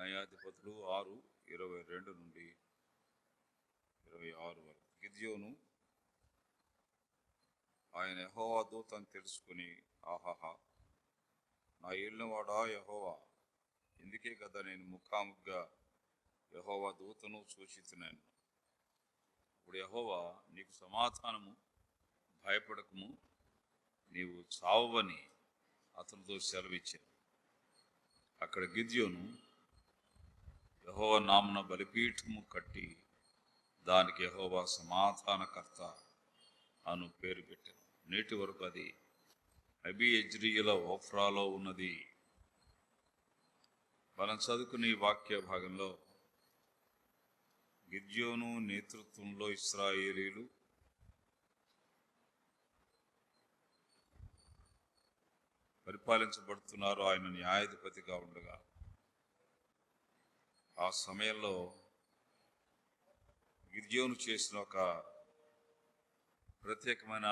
న్యాయాధిపతులు 6:22 నుండి 26 వరకు. గిద్యోను ఆయన యెహోవా దూతను తెలుసుకుని, ఆహాహా, నా ఏలినవాడా యెహోవా, ఇందుకే కదా నేను ముఖాముఖిగా యెహోవా దూతను సూచించినాను. ఇప్పుడు యెహోవా నీకు సమాధానము, భయపడకము, నీవు చావని అతనితో సెలవిచ్చాను. అక్కడ గిద్యోను యెహోవా నామమున బలిపీఠము కట్టి దానికి యెహోవా సమాధానకర్త అను పేరు పెట్టాను. నేటి వరకు అది అబీయెజ్రీయుల ఓఫ్రాలో ఉన్నది. మనం చదువుకునే వాక్య భాగంలో గిద్యోను నేతృత్వంలో ఇశ్రాయేలీలు పరిపాలించబడుతున్నారు. ఆయన న్యాయాధిపతిగా ఉండగా ఆ సమయంలో గిద్యోను చేసిన ఒక ప్రత్యేకమైన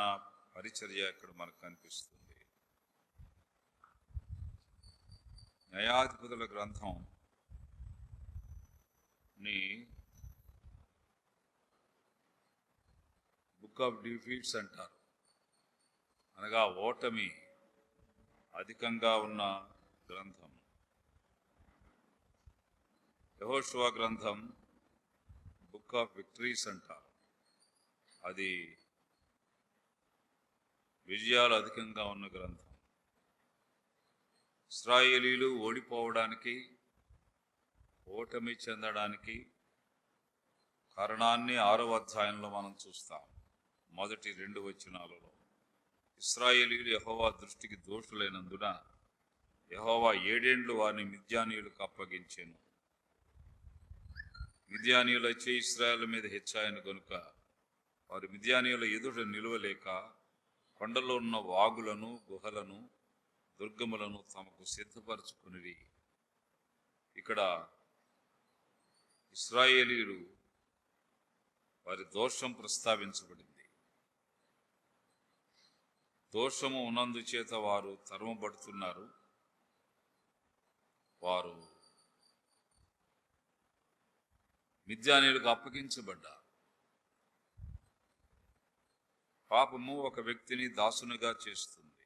పరిచర్య ఇక్కడ మనకు కనిపిస్తుంది. న్యాయాధిపతుల గ్రంథం ని బుక్ ఆఫ్ డిఫీట్స్ అంటారు. అనగా ఓటమి అధికంగా ఉన్న గ్రంథం. యెహోషువ గ్రంథం బుక్ ఆఫ్ విక్టరీస్ అంటారు. అది విజయాలు అధికంగా ఉన్న గ్రంథం. ఇశ్రాయేలీలు ఓడిపోవడానికి, ఓటమి చెందడానికి కారణాన్ని 6వ అధ్యాయంలో మనం చూస్తాం. మొదటి 2 వచనాలలో ఇశ్రాయేలీలు యెహోవా దృష్టికి దోషులైనందున యెహోవా 7 ఏండ్లు వారిని మిద్యానీయులకు అప్పగించెను. మిద్యానీయులు వచ్చి ఇశ్రాయేలు మీద హెచ్చాయను కనుక వారు మిద్యానీయుల ఎదుట నిలువలేక కొండలో ఉన్న వాగులను, గుహలను, దుర్గములను తమకు సిద్ధపరచుకుని. ఇక్కడ ఇశ్రాయేలీలు వారి దోషం ప్రస్తావించబడింది. దోషము ఉన్నందుచేత వారు తరమబడుతున్నారు. వారు మిద్యానీయులకు అప్పగించబడ్డారు. పాపము ఒక వ్యక్తిని దాసునిగా చేస్తుంది.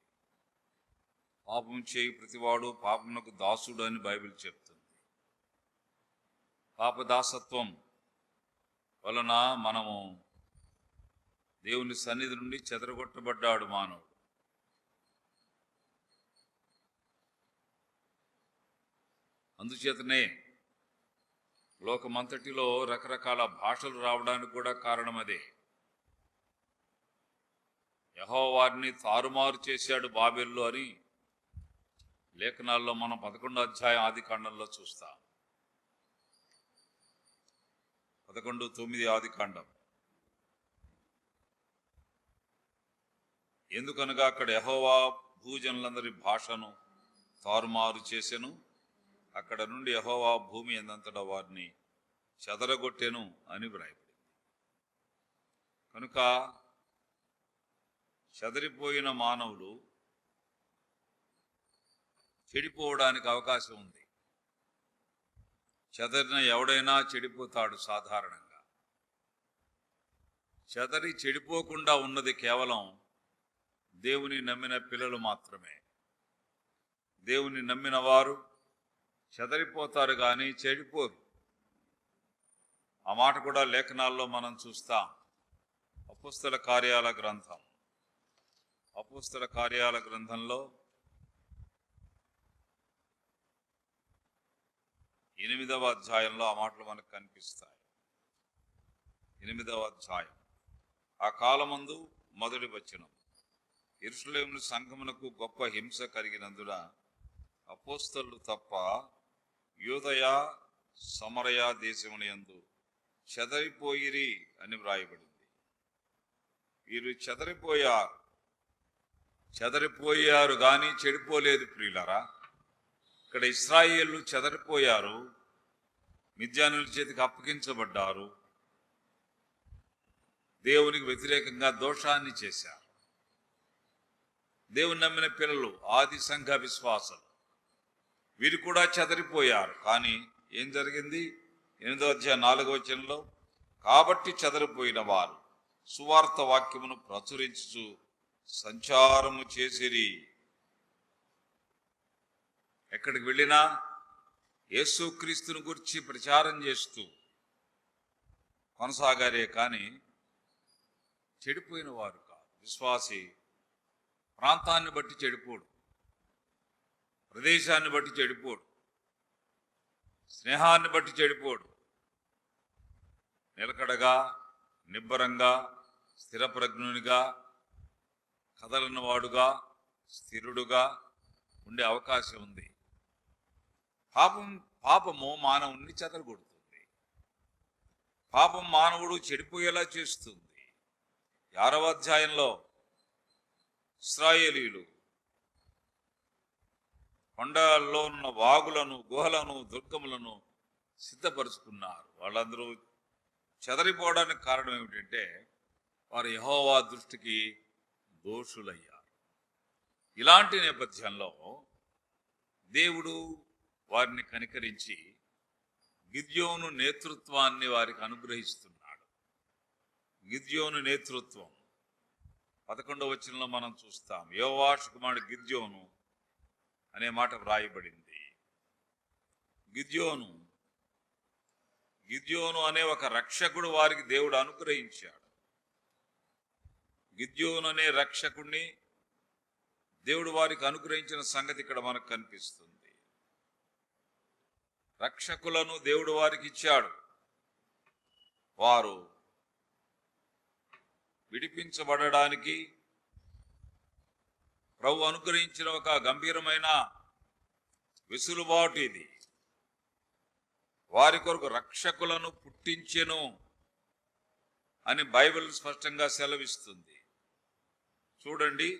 పాపం చేయి ప్రతివాడు పాపమునకు దాసుడు అని బైబిల్ చెప్తుంది. పాపదాసత్వం వలన మనము దేవుని సన్నిధి నుండి చెదరగొట్టబడ్డాడు మానవుడు. అందుచేతనే లోకమంతటిలో రకరకాల భాషలు రావడానికి కూడా కారణం అదే. యెహోవా వారిని తారుమారు చేశాడు బాబెల్లో అని లేఖనాల్లో మనం 11వ అధ్యాయం ఆదికాండంలో చూస్తాం. 11:9 ఆదికాండం. ఎందుకనగా అక్కడ యెహోవా భూజనులందరి భాషను తారుమారు చేసెను, అక్కడ నుండి యెహోవా భూమి ఎందంతటా వారిని చెదరగొట్టెను అని వ్రాయబడింది. కనుక చెదరిపోయిన మానవులు చెడిపోవడానికి అవకాశం ఉంది. చెదరిన ఎవడైనా చెడిపోతాడు సాధారణంగా. చెదరి చెడిపోకుండా ఉన్నది కేవలం దేవుని నమ్మిన పిల్లలు మాత్రమే. దేవుని నమ్మిన వారు చెదరిపోతారు కానీ చెడిపోరు. ఆ మాట కూడా లేఖనాల్లో మనం చూస్తాం. అపోస్తల కార్యాల గ్రంథంలో 8వ అధ్యాయంలో ఆ మాటలు మనకు కనిపిస్తాయి. 8వ అధ్యాయం. ఆ కాలమందు మొదటి వచనం. యెరూషలేము సంఘమునకు గొప్ప హింస కలిగినందున అపోస్తలులు తప్ప యూదయ, సమరయ దేశమునందు చెదరిపోయిరి అని వ్రాయబడింది. వీరు చెదరిపోయారు కానీ చెడిపోలేదు ప్రియులారా. ఇక్కడ ఇశ్రాయేలు చెదరిపోయారు, మిద్యానీయుల చేతికి అప్పగించబడ్డారు, దేవునికి వ్యతిరేకంగా దోషాన్ని చేశారు. దేవుని నమ్మిన పిల్లలు, ఆది సంఘ విశ్వాసులు, వీరు కూడా చెదరిపోయారు కానీ ఏం జరిగింది? 8వ అధ్యాయం 4వ వచనంలో, కాబట్టి చెదరిపోయిన వారు సువార్త వాక్యమును ప్రచురించు సంచారము చేసిరి. ఎక్కడికి వెళ్ళినా యేసుక్రీస్తుని గురించి ప్రచారం చేస్తూ కొనసాగారే కానీ చెడిపోయిన వారు కాదు. విశ్వాసి ప్రాంతాన్ని బట్టి చెడిపోడు, ప్రదేశాన్ని బట్టి చెడిపోడు, స్నేహాన్ని బట్టి చెడిపోడు. నిలకడగా, నిబ్బరంగా, స్థిరప్రజ్ఞునిగా, కదలనివాడుగా, స్థిరుడుగా ఉండే అవకాశం ఉంది. పాపము మానవుణ్ణి చెదరగొడుతుంది. పాపం మానవుడు చెడిపోయేలా చేస్తుంది. 6వ అధ్యాయంలో ఇశ్రాయేలీయులు కొండల్లో ఉన్న వాగులను, గుహలను, దుర్గములను సిద్ధపరుచుకున్నారు. వాళ్ళందరూ చెదరిపోవడానికి కారణం ఏమిటంటే వారు యెహోవా దృష్టికి దోషులయ్యారు. ఇలాంటి నేపథ్యంలో దేవుడు వారిని కనికరించి గిద్యోను నేతృత్వాన్ని వారికి అనుగ్రహిస్తున్నాడు. గిద్యోను నేతృత్వం 11వ వచనంలో మనం చూస్తాం. యోవాషు కుమారుడు గిద్యోను అనే మాట వ్రాయబడింది. గిద్యోను అనే ఒక రక్షకుడు వారికి దేవుడు అనుగ్రహించాడు. గిద్యోను అనే రక్షకుడిని దేవుడు వారికి అనుగ్రహించిన సంగతి ఇక్కడ మనకు కనిపిస్తుంది. రక్షకులను దేవుడు వారికి ఇచ్చాడు. వారు విడిపించబడడానికి ప్రభు అనుగ్రహించిన ఒక గంభీరమైన వెసులుబాటు ఇది. వారి కొరకు రక్షకులను పుట్టించెను అని బైబిల్ స్పష్టంగా సెలవిస్తుంది. చూడండి,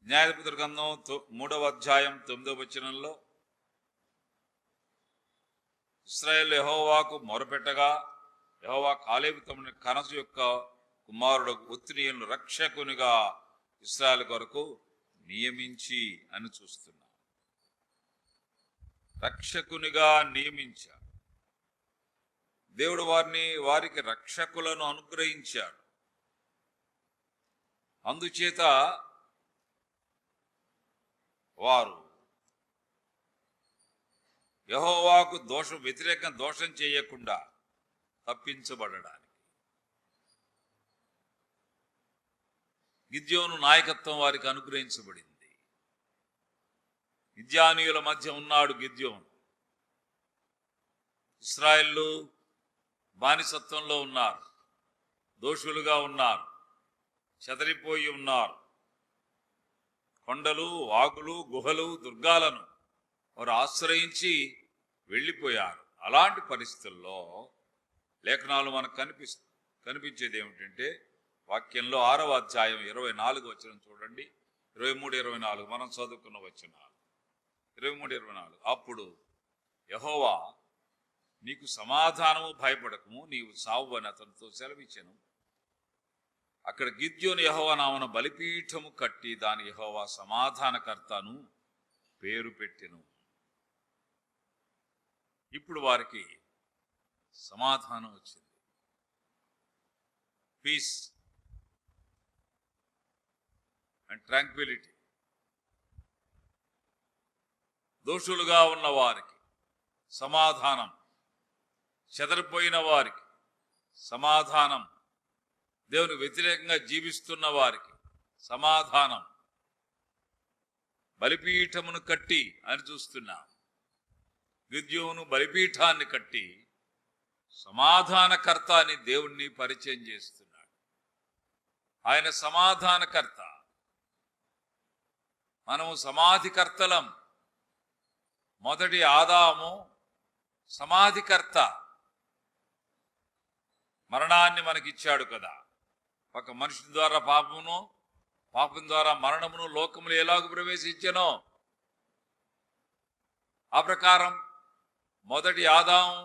న్యాయాధిపతుల గ్రంథం 3వ అధ్యాయం 9వ వచనంలో, ఇశ్రాయేలు యెహోవాకు మొరపెట్టగా యెహోవా కాలేబు తమ్ముని కనజు యొక్క కుమారుడు ఒత్నియేలును రక్షకునిగా ఇశ్రాయేలు కొరకు నియమించి అని చూస్తున్నాం. రక్షకునిగా నియమించాడు దేవుడు. వారికి రక్షకులను అనుగ్రహించాడు. అందుచేత వారు యెహోవాకు వ్యతిరేకంగా దోషం చేయకుండా తప్పించబడడానికి గిద్యోను నాయకత్వం వారికి అనుగ్రహించబడింది. మిద్యానీయుల మధ్య ఉన్నాడు గిద్యోను. ఇశ్రాయేలు బానిసత్వంలో ఉన్నారు, దోషులుగా ఉన్నారు, చెదరిపోయి ఉన్నారు. కొండలు, వాగులు, గుహలు, దుర్గాలను వారు ఆశ్రయించి వెళ్ళిపోయారు. అలాంటి పరిస్థితుల్లో లేఖనాలు మనకు కనిపించేది ఏమిటంటే, వాక్యంలో 6వ అధ్యాయం 24వ వచనం చూడండి. 23, 24 మనం చదువుకున్న వచనాలు. 23, 24 అప్పుడు యెహోవా నీకు సమాధానము, భయపడకము, నీవు సావు అని అతనితో సెలవిచ్చెను. అక్కడ గిద్యోను యెహోవా నామమున బలిపీఠము కట్టి దాని యెహోవా సమాధానకర్తను పేరు పెట్టెను. ఇప్పుడు వారికి సమాధానం వచ్చింది. Peace and tranquillity. దోషులుగా ఉన్న వారికి సమాధానం, చెదరిపోయిన వారికి సమాధానం, దేవుని వ్యతిరేకంగా జీవిస్తున్న వారికి సమాధానం. బలిపీఠమును కట్టి అని చూస్తున్నాం. గిద్యోను బలిపీఠాన్ని కట్టి సమాధానకర్త అని దేవుణ్ణి పరిచయం చేస్తున్నాడు. ఆయన సమాధానకర్త, మనము సమాధికర్తలం. మొదటి ఆదాము సమాధికర్త, మరణాన్ని మనకిచ్చాడు కదా. ఒక మనిషి ద్వారా పాపం ద్వారా మరణమును లోకములు ఎలాగూ ప్రవేశించెనో ఆ ప్రకారం మొదటి ఆదాము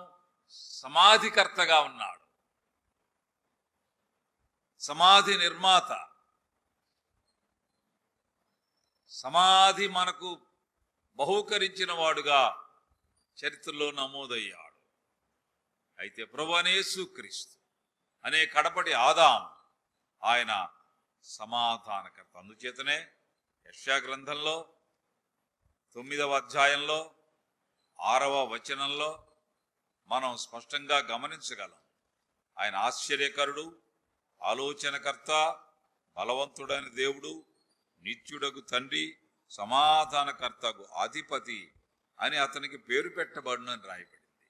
సమాధికర్తగా ఉన్నాడు, సమాధి నిర్మాత. సమాధి మనకు బహూకరించిన వాడుగా చరిత్రలో నమోదయ్యాడు. అయితే ప్రభువైన యేసుక్రీస్తు అనే కడపటి ఆదాము, ఆయన సమాధానకర్త. అందుచేతనే యెషయా గ్రంథంలో 9వ అధ్యాయంలో 6వ వచనంలో మనం స్పష్టంగా గమనించగలం. ఆయన ఆశ్చర్యకరుడు, ఆలోచనకర్త, బలవంతుడైన దేవుడు, నిత్యుడగు తండ్రి, సమాధానకర్తకు అధిపతి అని అతనికి పేరు పెట్టబడునని రాయబడింది.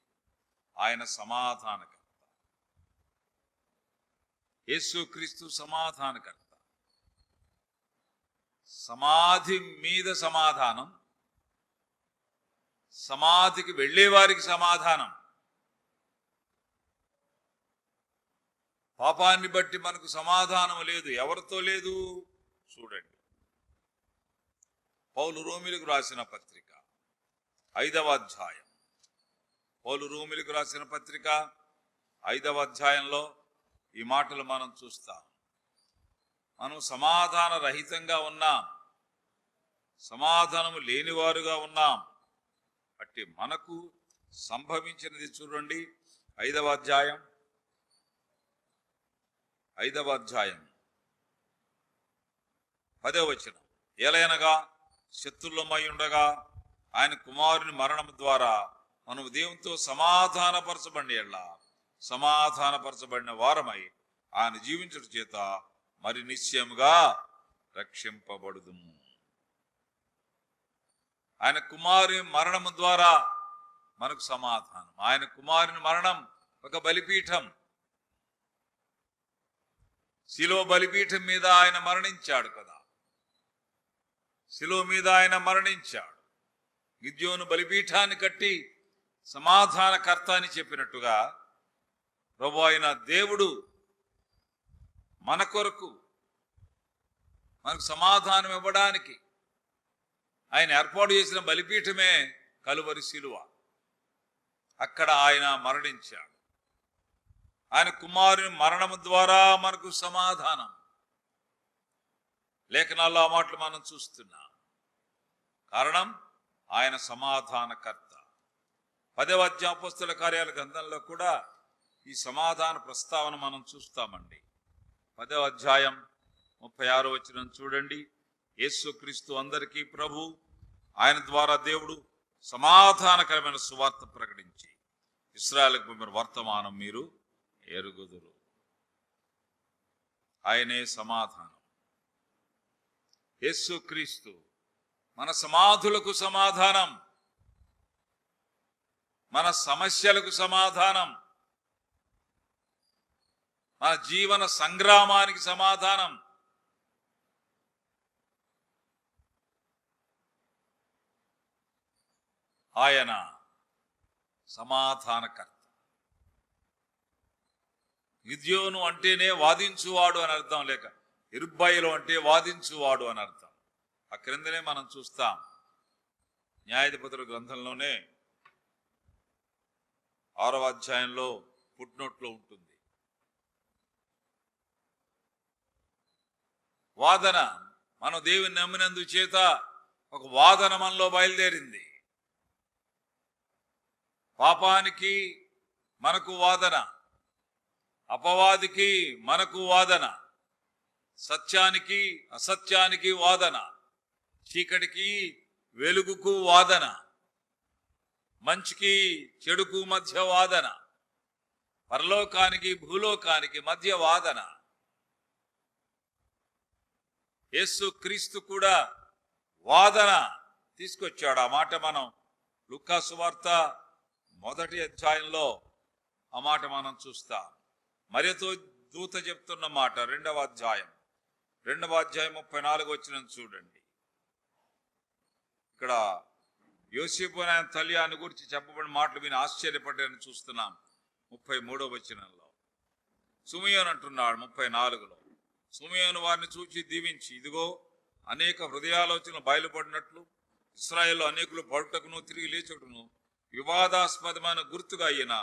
ఆయన సమాధానకర్త. యేసుక్రీస్తు సమాధానకర్త. సమాధి మీద సమాధానం, సమాధికి వెళ్ళే వారికి సమాధానం. పాపాన్ని బట్టి మనకు సమాధానం లేదు. ఎవరితో లేదు? చూడండి, పౌలు రోమిలకు రాసిన పత్రిక 5వ అధ్యాయం. పౌలు రోమిలకు రాసిన పత్రిక 5వ అధ్యాయంలో ఈ మాటలు మనం చూస్తాం. మనం సమాధాన రహితంగా ఉన్నాం, సమాధానము లేనివారుగా ఉన్నాం. అట్టి మనకు సంభవించినది చూడండి. 5వ అధ్యాయం 10వ వచనం. ఏలయనగా శత్రులమై ఉండగా ఆయన కుమారుని మరణం ద్వారా మనం దేవునితో సమాధానపరచబడిన వారమై ఆయన జీవించుట చేత మరి నిశ్చయముగా రక్షింపబడుదుము. ఆయన కుమారుని మరణం ద్వారా మనకు సమాధానం. ఆయన కుమారుని మరణం ఒక బలిపీఠం. శిలువ బలిపీఠం మీద ఆయన మరణించాడు కదా. శిలువ మీద ఆయన మరణించాడు. గిద్యోను బలిపీఠాన్ని కట్టి సమాధానకర్త అని చెప్పినట్టుగా ప్రభు అయిన దేవుడు మన కొరకు మనకు సమాధానం ఇవ్వడానికి ఆయన ఏర్పాటు చేసిన బలిపీఠమే కలువరి శిలువ. అక్కడ ఆయన మరణించాడు. ఆయన కుమారుని మరణం ద్వారా మనకు సమాధానం. లేఖనాల్లో ఆ మాటలు మనం చూస్తున్నాం. కారణం ఆయన సమాధానకర్త. 10వ అధ్యాయం అపోస్తలుల కార్యాల గ్రంథంలో కూడా ఈ సమాధాన ప్రస్తావన మనం చూస్తామండి. 10వ అధ్యాయం 36వ వచనం చూడండి. యేసుక్రీస్తు అందరికీ ప్రభు, ఆయన ద్వారా దేవుడు సమాధానకరమైన సువార్త ప్రకటించి ఇశ్రాయేలుకు పంపిన వర్తమానం మీరు ఎరుగుదురు. ఆయనే సమాధానం. యేసుక్రీస్తు మన సమాధులకు సమాధానం, మన సమస్యలకు సమాధానం, మన జీవన సంగ్రామానికి సమాధానం. ఆయన సమాధానకర్త. గిద్యోను అంటేనే వాదించువాడు అని అర్థం, లేక ఇరుబ్బైలు అంటే వాదించువాడు అని అర్థం. ఆ క్రిందనే మనం చూస్తాం. న్యాయాధిపతుల గ్రంథంలోనే 6వ అధ్యాయంలో ఫుట్నోట్లో ఉంటుంది. వాదన, మనం దేవుని నమ్మినందు చేత ఒక వాదన మనలో బయలుదేరింది. పాపానికి మనకు వాదన, అపవాదికి మనకు వాదన, సత్యానికి అసత్యానికి వాదన, చీకటికి వెలుగుకు వాదన, మంచికి చెడుకు మధ్య వాదన, పరలోకానికి భూలోకానికి మధ్య వాదన. యేసుక్రీస్తు కూడా వాదన తీసుకొచ్చాడు. ఆ మాట మనం లూకా సువార్త 1వ అధ్యాయంలో ఆ మాట మనం చూస్తాం. మరియతో దూత చెప్తున్న మాట 2వ అధ్యాయం 34వ వచనం చూడండి. ఇక్కడ యోసేపు ఆయన తల్లి అని గురించి చెప్పబడిన మాటలు విని ఆశ్చర్యపడ్డారని చూస్తున్నాం. 33వ వచనంలో సుమియోను అంటున్నాడు. 34లో సుమియోను వారిని చూచి దీవించి, ఇదిగో అనేక హృదయాలోచనలు బయలుపడినట్లు ఇశ్రాయేల్లో అనేకులు పడుటకును తిరిగి లేచుటకును వివాదాస్పదమైన గుర్తుగా ఆయన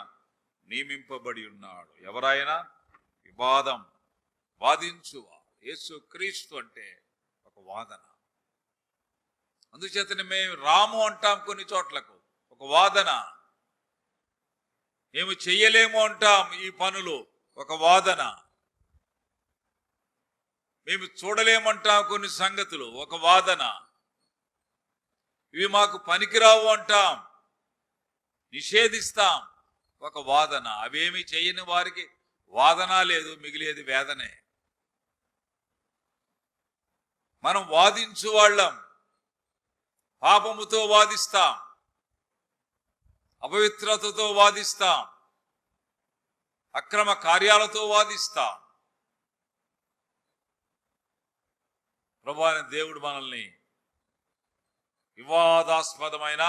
నియమింపబడి ఉన్నాడు. ఎవరైనా వివాదం వాదించువా. యేసుక్రీస్తు అంటే ఒక వాదన. అందుచేతనే మేము రాము అంటాం కొన్ని చోట్లకు, ఒక ఒక వాదన. మేము చెయ్యలేము అంటాం ఈ పనులు, ఒక వాదన. మేము చూడలేమంటాం కొన్ని సంగతులు, ఒక వాదన. ఇవి మాకు పనికిరావు అంటాం, నిషేధిస్తాం, ఒక వాదన. అవేమి చేయని వారికి వాదన లేదు, మిగిలేది వేదనే. మనం వాదించు వాళ్ళం, పాపముతో వాదిస్తాం, అపవిత్రతతో వాదిస్తాం, అక్రమ కార్యాలతో వాదిస్తాం. ప్రభువైన దేవుడు మనల్ని వివాదాస్పదమైన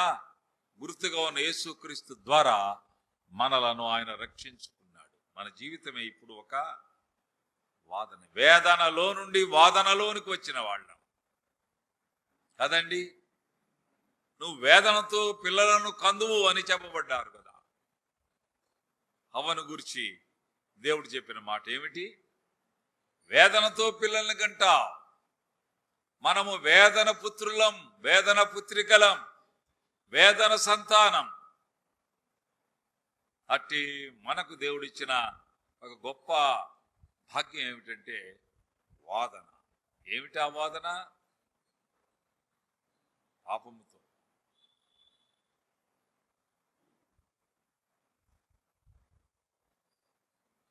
గుర్తుగా ఉన్న యేసుక్రీస్తు ద్వారా మనలను ఆయన రక్షించుకున్నాడు. మన జీవితమే ఇప్పుడు ఒక వాదన. వేదనలో నుండి వాదనలోనికి వచ్చిన వాళ్ళం కదండి. నువ్వు వేదనతో పిల్లలను కందువు అని చెప్పబడ్డారు కదా. హవ్వను గురించి దేవుడు చెప్పిన మాట ఏమిటి? వేదనతో పిల్లల్ని కంటావు. మనము వేదన పుత్రులం, వేదన పుత్రికలం, వేదన సంతానం. అట్టి మనకు దేవుడిచ్చిన ఒక గొప్ప భాగ్యం ఏమిటంటే వాదన. ఏమిటి ఆ వాదన? పాపముతో.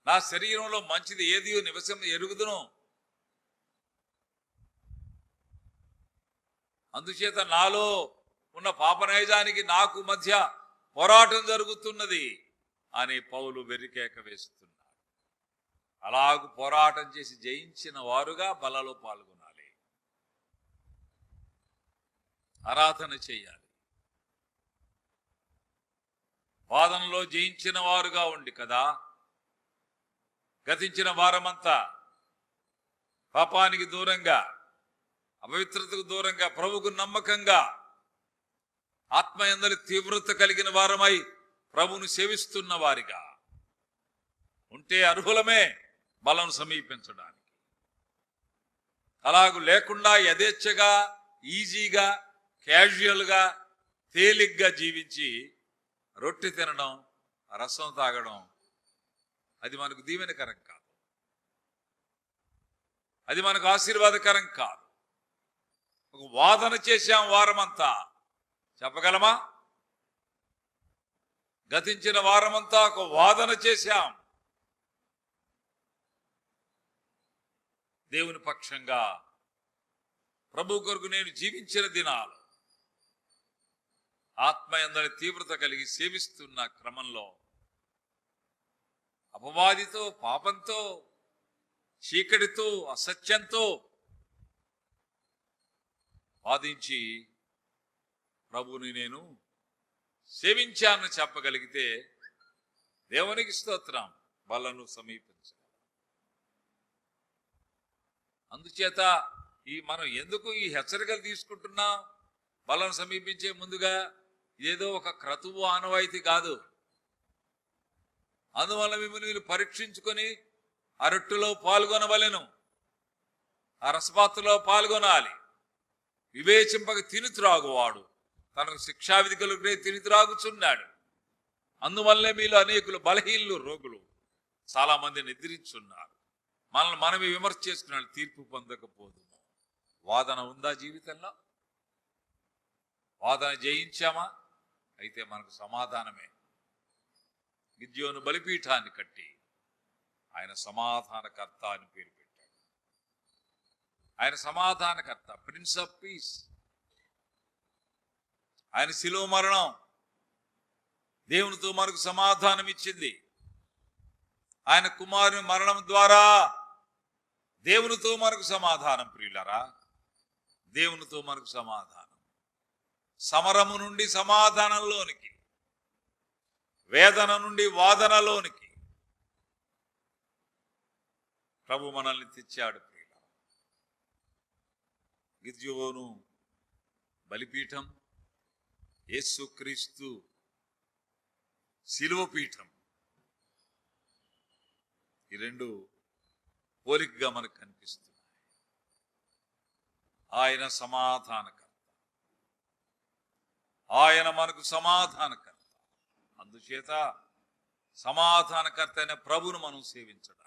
నా శరీరంలో మంచిది ఏది నివసం ఎరుగుదును, అందుచేత నాలో ఉన్న పాపనైజానికి నాకు మధ్య పోరాటం జరుగుతున్నది అని పౌలు వెర్రికేక వేస్తున్నాడు. అలాగూ పోరాటం చేసి జయించిన వారుగా బలలో పాల్గొనాలి, ఆరాధన చేయాలి. వాదనలో జయించిన వారుగా ఉండి కదా గతించిన వారమంతా పాపానికి దూరంగా, అపవిత్రతకు దూరంగా, ప్రభువుకు నమ్మకంగా, ఆత్మయందలి తీవ్రత కలిగిన వారమై ప్రభువును సేవిస్తున్న వారిగా ఉంటే అర్హులమే బలను సమీపించడానికి. అలాగూ లేకుండా యథేచ్ఛగా, ఈజీగా, క్యాజువల్గా, తేలిగ్గా జీవించి రొట్టె తినడం, రసం తాగడం అది మనకు దీవెనకరం కాదు, అది మనకు ఆశీర్వాదకరం కాదు. ఒక వాదన చేశాం వారమంతా, చెప్పగలమా? గతించిన వారమంతా ఒక వాదన చేశాం. దేవుని పక్షంగా ప్రభు కొరకు నేను జీవించిన దినాలు ఆత్మయందరి తీవ్రత కలిగి సేవిస్తున్న క్రమంలో అపవాదితో, పాపంతో, చీకటితో, అసత్యంతో వాదించి ప్రభువుని నేను సేవించానని చెప్పగలిగితే దేవునికి స్తోత్రం, బలను సమీపించాలి. అందుచేత మనం ఎందుకు ఈ హెచ్చరికలు తీసుకుంటున్నాం? బలను సమీపించే ముందుగా ఏదో ఒక క్రతువు ఆనవాయితీ కాదు. అందువల్ల మిమ్మల్ని మీరు పరీక్షించుకొని ఆ రొట్టెలో పాల్గొనవలెను, ఆ రసపాత్రలో పాల్గొనాలి. వివేచింపక తిని త్రాగువాడు తనకు శిక్షావిధి కలుగునే తిని త్రాగుచున్నాడు. అందువల్లే మీలో అనేకులు బలహీనులు, రోగులు చాలా మంది నిద్రించున్నారు. మనల్ని మనమే విమర్శ చేసుకున్నాడు, తీర్పు పొందకపోదు. వాదన ఉందా జీవితంలో? వాదన జయించామా? అయితే మనకు సమాధానమే. గిద్యోను బలిపీఠాన్ని కట్టి ఆయన సమాధానకర్త అని పేరు పెట్టాడు. ఆయన సమాధానకర్త, ప్రిన్స్ ఆఫ్ పీస్. ఆయన శిలువ మరణం దేవునితో మనకు సమాధానం ఇచ్చింది. ఆయన కుమారుని మరణం ద్వారా దేవునితో మనకు సమాధానం. ప్రియులరా, దేవునితో మనకు సమాధానం. సమరము నుండి సమాధానంలోనికి, వేదన నుండి వాదనలోనికి ప్రభు మనల్ని తెచ్చాడు. ప్రియులరా, గిద్యోను బలిపీఠం, యేసుక్రీస్తు శిలువ పీఠం, ఈ రెండు పోలికగా మనకు కనిపిస్తున్నాయి. ఆయన సమాధానకర్త, ఆయన మనకు సమాధానకర్త. అందుచేత సమాధానకర్త అయిన ప్రభువును మనం సేవించడానికి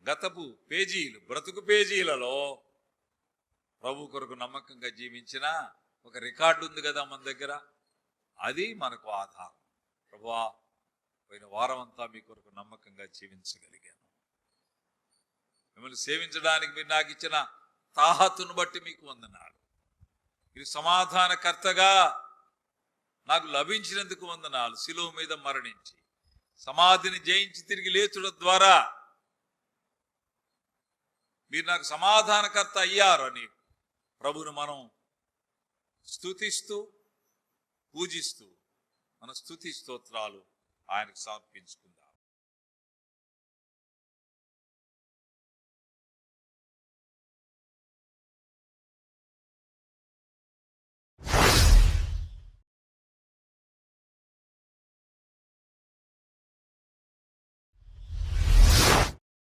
గతపు పేజీలు, బ్రతుకు పేజీలలో ప్రభు కొరకు నమ్మకంగా జీవించిన ఒక రికార్డు ఉంది కదా మన దగ్గర. అది మనకు ఆధారం. ప్రభువా, పోయిన వారం అంతా మీ కొరకు నమ్మకంగా జీవించగలిగాను. మిమ్మల్ని సేవించడానికి మీరు నాకు ఇచ్చిన తాహతును బట్టి మీకు వందనాలు. మీరు సమాధానకర్తగా నాకు లభించినందుకు వందనాలు. శిలువ మీద మరణించి సమాధిని జయించి తిరిగి లేచుట ద్వారా మీరు నాకు సమాధానకర్త అయ్యారు అని ప్రభువును మనం స్తుతిస్తూ పూజిస్తూ మన స్తుతి స్తోత్రాలు ఆయనకు సమర్పించుకుందాం.